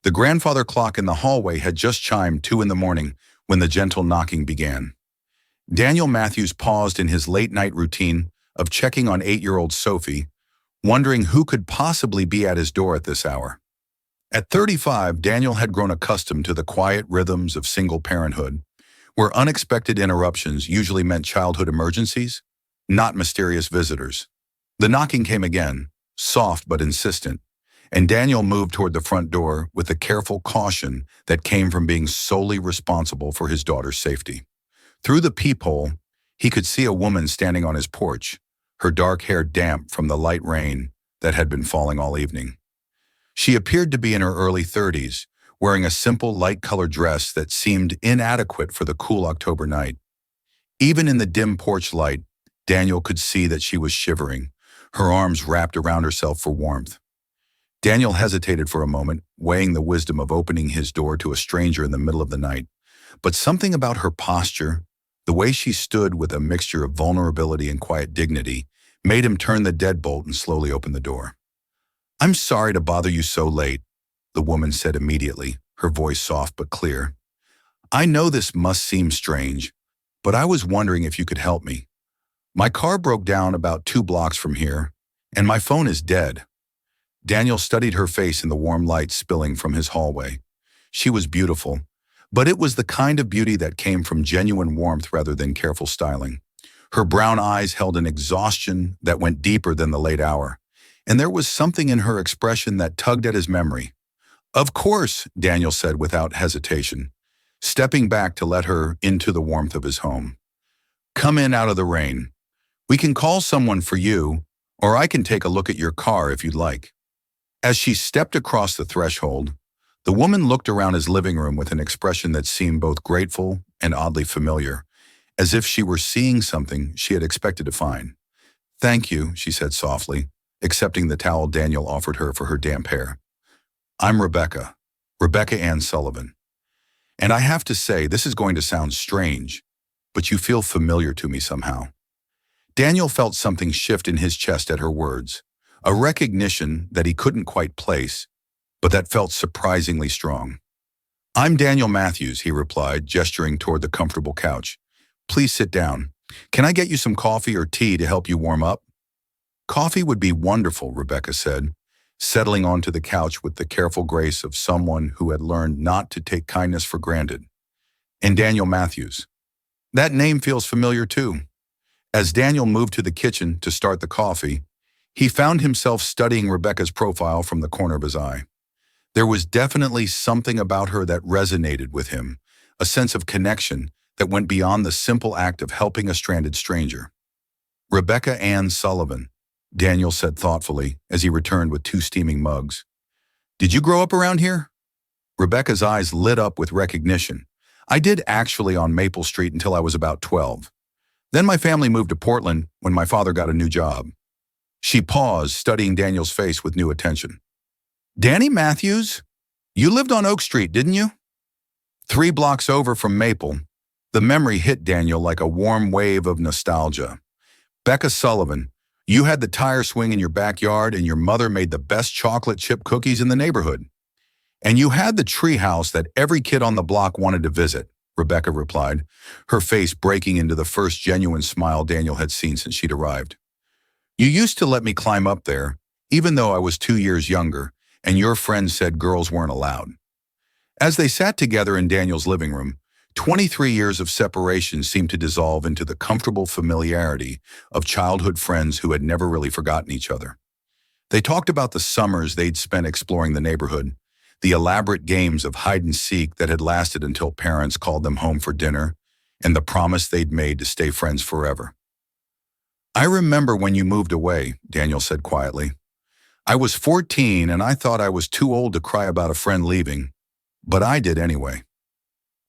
The grandfather clock in the hallway had just chimed 2 in the morning when the gentle knocking began. Daniel Matthews paused in his late-night routine of checking on 8-year-old Sophie, wondering who could possibly be at his door at this hour. At 35, Daniel had grown accustomed to the quiet rhythms of single parenthood, where unexpected interruptions usually meant childhood emergencies, not mysterious visitors. The knocking came again, soft but insistent, and Daniel moved toward the front door with the careful caution that came from being solely responsible for his daughter's safety. Through the peephole, he could see a woman standing on his porch, her dark hair damp from the light rain that had been falling all evening. She appeared to be in her early 30s, wearing a simple light-colored dress that seemed inadequate for the cool October night. Even in the dim porch light, Daniel could see that she was shivering, her arms wrapped around herself for warmth. Daniel hesitated for a moment, weighing the wisdom of opening his door to a stranger in the middle of the night. But something about her posture, the way she stood with a mixture of vulnerability and quiet dignity, made him turn the deadbolt and slowly open the door. "I'm sorry to bother you so late," the woman said immediately, her voice soft but clear. "I know this must seem strange, but I was wondering if you could help me. My car broke down about 2 blocks from here, and my phone is dead." Daniel studied her face in the warm light spilling from his hallway. She was beautiful, but it was the kind of beauty that came from genuine warmth rather than careful styling. Her brown eyes held an exhaustion that went deeper than the late hour, and there was something in her expression that tugged at his memory. "Of course," Daniel said without hesitation, stepping back to let her into the warmth of his home. "Come in out of the rain. We can call someone for you, or I can take a look at your car if you'd like." As she stepped across the threshold, the woman looked around his living room with an expression that seemed both grateful and oddly familiar, as if she were seeing something she had expected to find. "Thank you," she said softly, accepting the towel Daniel offered her for her damp hair. "I'm Rebecca Ann Sullivan. And I have to say, this is going to sound strange, but you feel familiar to me somehow." Daniel felt something shift in his chest at her words, a recognition that he couldn't quite place, but that felt surprisingly strong. "I'm Daniel Matthews," he replied, gesturing toward the comfortable couch. "Please sit down. Can I get you some coffee or tea to help you warm up?" "Coffee would be wonderful," Rebecca said, settling onto the couch with the careful grace of someone who had learned not to take kindness for granted. "And Daniel Matthews. That name feels familiar too." As Daniel moved to the kitchen to start the coffee, he found himself studying Rebecca's profile from the corner of his eye. There was definitely something about her that resonated with him, a sense of connection that went beyond the simple act of helping a stranded stranger. "Rebecca Ann Sullivan," Daniel said thoughtfully as he returned with 2 steaming mugs. "Did you grow up around here?" Rebecca's eyes lit up with recognition. "I did actually, on Maple Street until I was about 12. Then my family moved to Portland when my father got a new job." She paused, studying Daniel's face with new attention. "Danny Matthews? You lived on Oak Street, didn't you?" 3 blocks over from Maple, the memory hit Daniel like a warm wave of nostalgia. "Becca Sullivan, you had the tire swing in your backyard and your mother made the best chocolate chip cookies in the neighborhood. And you had the tree house that every kid on the block wanted to visit," Rebecca replied, her face breaking into the first genuine smile Daniel had seen since she'd arrived. "You used to let me climb up there, even though I was 2 years younger, and your friends said girls weren't allowed." As they sat together in Daniel's living room, 23 years of separation seemed to dissolve into the comfortable familiarity of childhood friends who had never really forgotten each other. They talked about the summers they'd spent exploring the neighborhood, the elaborate games of hide and seek that had lasted until parents called them home for dinner, and the promise they'd made to stay friends forever. "I remember when you moved away," Daniel said quietly. "I was 14 and I thought I was too old to cry about a friend leaving, but I did anyway."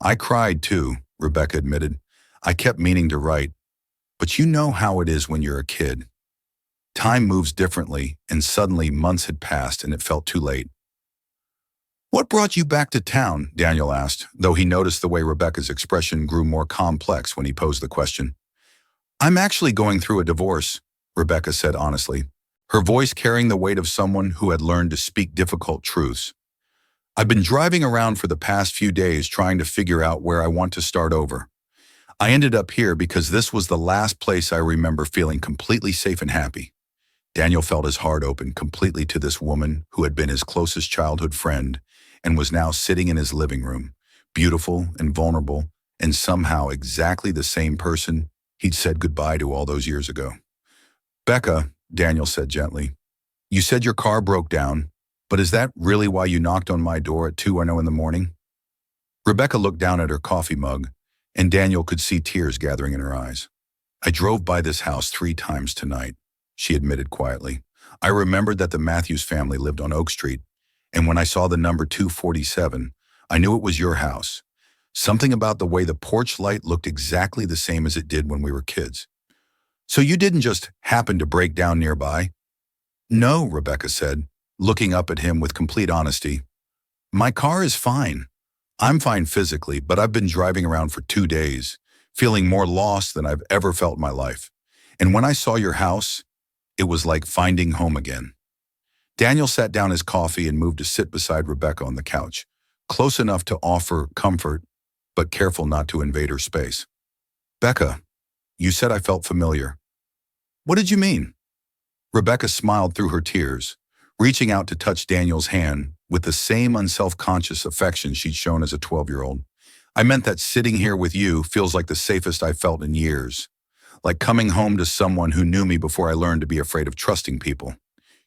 "I cried too," Rebecca admitted. "I kept meaning to write, but you know how it is when you're a kid. Time moves differently, and suddenly months had passed and it felt too late." "What brought you back to town?" Daniel asked, though he noticed the way Rebecca's expression grew more complex when he posed the question. "I'm actually going through a divorce," Rebecca said honestly, her voice carrying the weight of someone who had learned to speak difficult truths. I've been driving around for the past few days trying to figure out where I want to start over. I ended up here because this was the last place I remember feeling completely safe and happy. Daniel felt his heart open completely to this woman who had been his closest childhood friend and was now sitting in his living room, beautiful and vulnerable, and somehow exactly the same person he'd said goodbye to all those years ago. Becca, Daniel said gently, you said your car broke down, but is that really why you knocked on my door at 2:00 in the morning? Rebecca looked down at her coffee mug, and Daniel could see tears gathering in her eyes. I drove by this house 3 times tonight, she admitted quietly. I remembered that the Matthews family lived on Oak Street, and when I saw the number 247, I knew it was your house. Something about the way the porch light looked exactly the same as it did when we were kids. So you didn't just happen to break down nearby? No, Rebecca said, looking up at him with complete honesty. My car is fine. I'm fine physically, but I've been driving around for 2 days, feeling more lost than I've ever felt in my life. And when I saw your house, it was like finding home again. Daniel sat down his coffee and moved to sit beside Rebecca on the couch, close enough to offer comfort, but careful not to invade her space. Becca, you said I felt familiar. What did you mean? Rebecca smiled through her tears, reaching out to touch Daniel's hand with the same unself-conscious affection she'd shown as a 12-year-old. I meant that sitting here with you feels like the safest I've felt in years, like coming home to someone who knew me before I learned to be afraid of trusting people.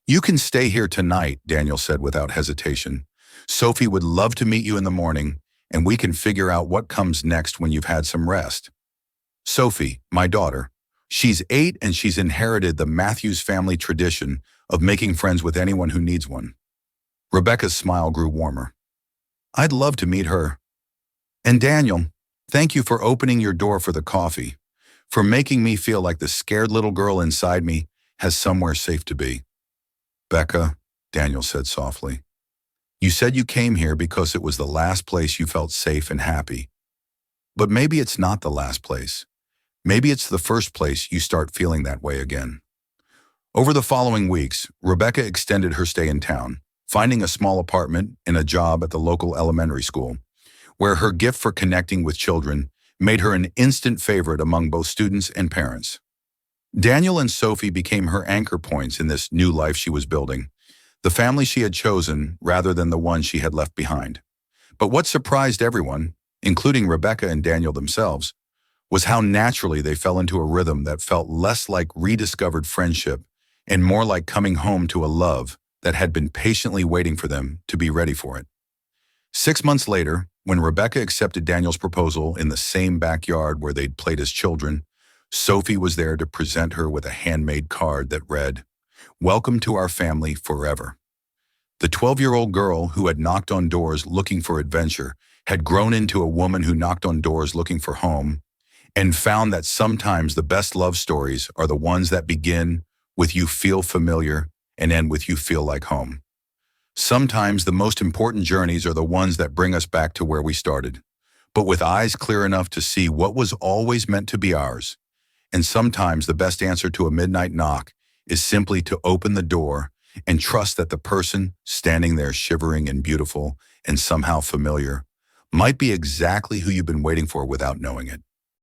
You can stay here tonight, Daniel said without hesitation. Sophie would love to meet you in the morning, and we can figure out what comes next when you've had some rest. Sophie, my daughter, she's 8 and she's inherited the Matthews family tradition of making friends with anyone who needs one. Rebecca's smile grew warmer. I'd love to meet her. And Daniel, thank you for opening your door for the coffee, for making me feel like the scared little girl inside me has somewhere safe to be. Becca, Daniel said softly, you said you came here because it was the last place you felt safe and happy. But maybe it's not the last place. Maybe it's the first place you start feeling that way again. Over the following weeks, Rebecca extended her stay in town, finding a small apartment and a job at the local elementary school, where her gift for connecting with children made her an instant favorite among both students and parents. Daniel and Sophie became her anchor points in this new life she was building, the family she had chosen rather than the one she had left behind. But what surprised everyone, including Rebecca and Daniel themselves, was how naturally they fell into a rhythm that felt less like rediscovered friendship and more like coming home to a love that had been patiently waiting for them to be ready for it. 6 months later, when Rebecca accepted Daniel's proposal in the same backyard where they'd played as children, Sophie was there to present her with a handmade card that read, "Welcome to our family forever." The 12-year-old girl who had knocked on doors looking for adventure had grown into a woman who knocked on doors looking for home, and found that sometimes the best love stories are the ones that begin with "you feel familiar" and end with "you feel like home." Sometimes the most important journeys are the ones that bring us back to where we started, but with eyes clear enough to see what was always meant to be ours. And sometimes the best answer to a midnight knock is simply to open the door and trust that the person standing there shivering and beautiful and somehow familiar might be exactly who you've been waiting for without knowing it.